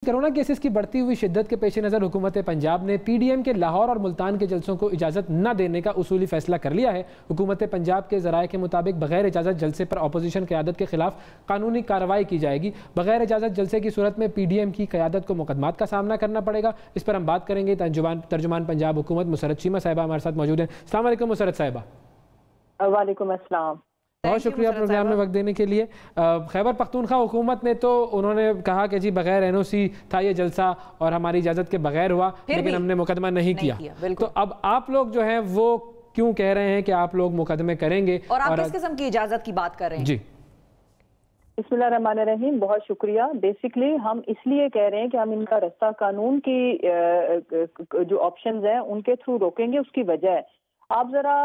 Corona cases کی بڑھتی ہوئی شدت کے پیش نظر حکومت پنجاب نے پی ڈی ایم کے لاہور اور ملتان کے جلسوں کو اجازت نہ دینے کا اصولی فیصلہ کر لیا ہے۔ حکومت پنجاب کے ذرائع کے مطابق بغیر اجازت جلسے پر اپوزیشن قیادت کے خلاف قانونی کارروائی کی جائے گی۔ بغیر اجازت جلسے کی صورت میں پی ڈی ایم کی قیادت کو مقدمات کا سامنا کرنا پڑے گا۔ اس پر ہم بات کریں گے۔ ترجمان پنجاب حکومت مسرت چیمہ صاحبہ ہمارے ساتھ موجود ہیں۔ السلام علیکم مسرت صاحبہ۔ وعلیکم السلام۔ بہت شکریہ پروگرام میں وقت دینے کے لیے۔ خیبر پختونخوا حکومت نے تو انہوں نے کہا کہ جی بغیر این او سی تھا یہ جلسہ اور ہماری اجازت کے بغیر ہوا، لیکن ہم نے مقدمہ نہیں کیا۔ تو اب آپ لوگ جو ہیں وہ کیوں کہہ رہے ہیں کہ آپ لوگ مقدمے کریں گے اور آپ کس قسم کی اجازت کی بات کر رہے ہیں؟ جی بسم اللہ الرحمن الرحیم، بہت شکریہ۔ بیسکلی ہم اس لیے کہہ رہے ہیں کہ ہم ان کا رستہ قانون کی جو آپشنز ہیں ان کے تھرو روکیں گے۔ اس کی وجہ ہے، آپ ذرا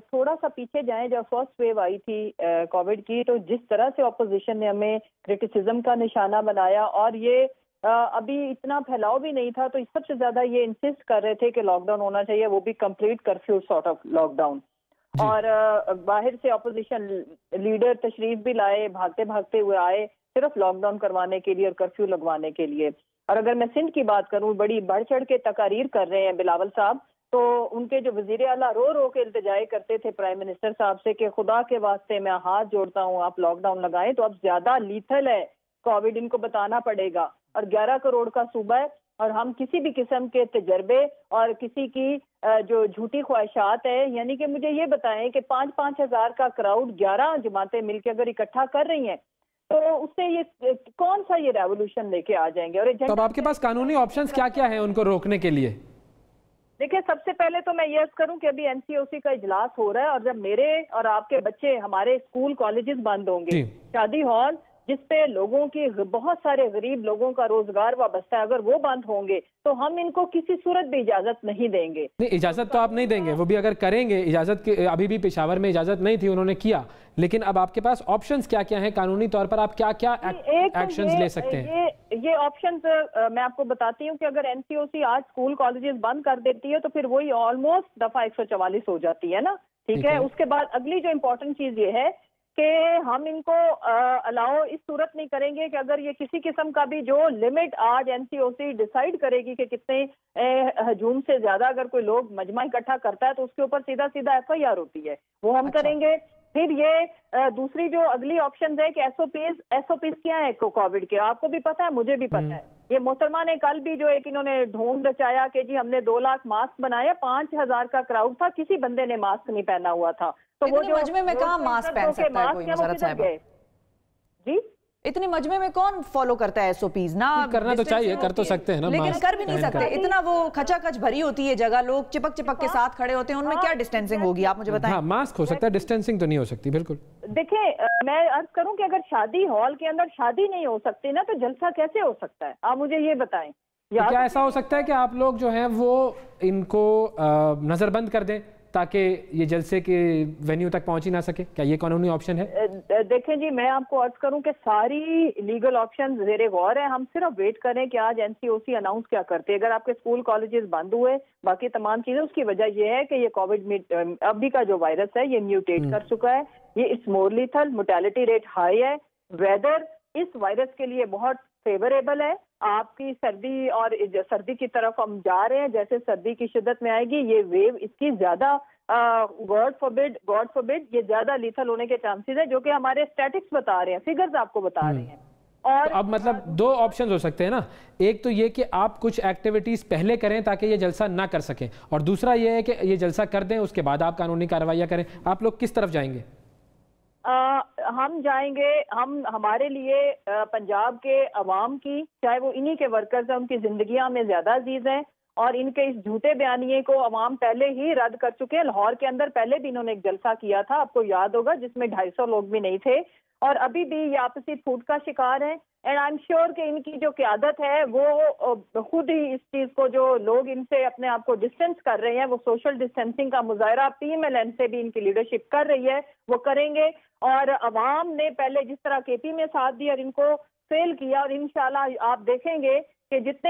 تھوڑا سا پیچھے جائیں، جب فرسٹ ویو آئی تھی کووڈ کی، تو جس طرح سے اپوزیشن نے ہمیں کرٹیسزم کا نشانہ بنایا اور یہ ابھی اتنا پھیلاؤ بھی نہیں تھا، تو سب سے زیادہ یہ انسسٹ کر رہے تھے کہ لاک ڈاؤن ہونا چاہیے، وہ بھی complete curfew sort of lock down. اور باہر سے اپوزیشن لیڈر تشریف بھی لائے، بھاگتے بھاگتے ہوئے آئے صرف لاک ڈاؤن کروانے کے لیے اور کرفیو لگوانے کے لیے۔ اور اگر میں سندھ کی بات کروں، بڑی بڑھ چڑھ کے تقاریر کر رہے ہیں بلاول صاحب، تو ان کے جو وزیر اعلیٰ رو رو کے التجائے کرتے تھے پرائم منسٹر صاحب سے کہ خدا کے واسطے میں ہاتھ جوڑتا ہوں آپ لاک ڈاؤن لگائیں، تو اب زیادہ لیتھل ہے کووڈ، ان کو بتانا پڑے گا۔ اور 11 کروڑ کا صوبہ ہے، اور ہم کسی بھی قسم کے تجربے اور کسی کی جو جھوٹی خواہشات ہے، یعنی کہ مجھے یہ بتائیں کہ 5-5 ہزار کا کراؤڈ 11 جماعتیں مل کے اگر اکٹھا کر رہی ہیں تو اس سے یہ کون سا یہ ریولوشن لے کے آ جائیں گے؟ اور تو اب آپ کے پاس قانونی آپشنز کیا کیا ہیں ان کو روکنے کے لیے؟ دیکھیں، سب سے پہلے تو میں یہ عرض کروں کہ ابھی این سی او سی کا اجلاس ہو رہا ہے، اور جب میرے اور آپ کے بچے، ہمارے اسکول کالجز بند ہوں گے، شادی ہال جس پہ لوگوں کی بہت سارے غریب لوگوں کا روزگار وابستہ ہے، اگر وہ بند ہوں گے تو ہم ان کو کسی صورت بھی اجازت نہیں دیں گے۔ نہیں، اجازت تو آپ نہیں دیں گے، وہ بھی اگر کریں گے اجازت کے، ابھی بھی پشاور میں اجازت نہیں تھی، انہوں نے کیا، لیکن اب آپ کے پاس آپشنز کیا کیا ہیں قانونی طور پر؟ آپ کیا کیا ایکشنز لے سکتے ہیں؟ یہ آپشنز میں آپ کو بتاتی ہوں کہ اگر این سی او سی آج اسکول کالجز بند کر دیتی ہے تو پھر وہی آلموسٹ دفعہ 144 ہو جاتی ہے نا، ٹھیک ہے۔ اس کے بعد اگلی جو امپورٹنٹ چیز یہ ہے کہ ہم ان کو الاؤ اس صورت نہیں کریں گے کہ اگر یہ کسی قسم کا بھی جو لمٹ آج این سی او سی ڈیسائیڈ کرے گی کہ کتنے ہجوم سے زیادہ اگر کوئی لوگ مجمع اکٹھا کرتا ہے تو اس کے اوپر سیدھا سیدھا ایف آئی آر ہوتی ہے، وہ ہم کریں گے۔ پھر یہ دوسری جو اگلی آپشن ہے کہ ایس او پیز کیا ہے کووڈ کے، آپ کو بھی پتا ہے، مجھے بھی پتا ہے۔ یہ محترمہ نے کل بھی جو ایک انہوں نے ڈھونگ رچایا کہ جی ہم نے 2 لاکھ ماسک بنائے، 5 ہزار کا کراؤڈ تھا، کسی بندے نے ماسک نہیں پہنا ہوا تھا۔ تو وہ جو مجمع میں کہاں ماسک پہن سکتا ہے کوئی مسرت صاحبہ؟ جی اتنی مجمع میں کون فالو کرتا ہے ایس او پیز؟ نہ کرنا تو چاہیے، کر تو سکتے ہیں نا، لیکن کر بھی نہیں سکتے۔ اتنا وہ کھچا کھچ بھری ہوتی ہے جگہ، لوگ چپک چپک کے ساتھ کھڑے ہوتے ہیں، ان میں کیا ڈسٹینسنگ ہوگی آپ مجھے بتائیں؟ ہاں، ماسک ہو سکتا ہے، ڈسٹینسنگ تو نہیں ہو سکتی۔ بالکل دیکھیں، میں عرض کروں کہ اگر شادی ہال کے اندر شادی نہیں ہو سکتی نا تو جلسہ کیسے ہو سکتا ہے؟ آپ مجھے یہ بتائیں۔ کیا ایسا ہو سکتا ہے کہ آپ لوگ جو ہیں وہ ان کو نظر بند کر دیں تاکہ یہ جلسے کے وینیو تک پہنچ ہی نہ سکے؟ کیا یہ قانونی آپشن ہے؟ دیکھیں جی، میں آپ کو عرض کروں کہ ساری لیگل آپشن زیر غور ہیں، ہم صرف ویٹ کریں کہ آج این سی او سی اناؤنس کیا کرتے ہیں۔ اگر آپ کے اسکول کالجز بند ہوئے، باقی تمام چیزیں، اس کی وجہ یہ ہے کہ یہ کووڈ ابھی کا جو وائرس ہے یہ میوٹیٹ کر چکا ہے، یہ it's more lethal, mortality rate high ہے، ویدر اس وائرس کے لیے بہت فیوریبل ہے۔ آپ کی سردی اور سردی کی طرف ہم جا رہے ہیں، جیسے سردی کی شدت میں آئے گی یہ ویو، اس کی زیادہ گاڈ فوربڈ یہ زیادہ لیتھل ہونے کے چانسز ہیں، جو کہ ہمارے اسٹیٹکس بتا رہے ہیں، فگرز آپ کو بتا رہے ہیں۔ اور اب مطلب 2 آپشنز ہو سکتے ہیں نا، ایک تو یہ کہ آپ کچھ ایکٹیویٹیز پہلے کریں تاکہ یہ جلسہ نہ کر سکیں، اور دوسرا یہ ہے کہ یہ جلسہ کر دیں، اس کے بعد آپ قانونی کارروائیاں کریں۔ آپ لوگ کس طرف جائیں گے؟ ہم جائیں گے، ہمارے لیے پنجاب کے عوام کی، چاہے وہ انہی کے ورکرز ہیں، ان کی زندگیاں ہمیں زیادہ عزیز ہیں، اور ان کے اس جھوٹے بیانیے کو عوام پہلے ہی رد کر چکے ہیں۔ لاہور کے اندر پہلے بھی انہوں نے ایک جلسہ کیا تھا، آپ کو یاد ہوگا، جس میں 250 لوگ بھی نہیں تھے، اور ابھی بھی یہ آپسی پھوٹ کا شکار ہیں۔ اینڈ آئی ایم شیور کہ ان کی جو قیادت ہے وہ خود ہی اس چیز کو، جو لوگ ان سے اپنے آپ کو ڈسٹینس کر رہے ہیں، وہ سوشل ڈسٹینسنگ کا مظاہرہ پیم ایل این سے بھی ان کی لیڈرشپ کر رہی ہے، وہ کریں گے۔ اور عوام نے پہلے جس طرح کے پی میں ساتھ دیا اور ان کو فیل کیا، اور انشاءاللہ آپ دیکھیں گے کہ جتنے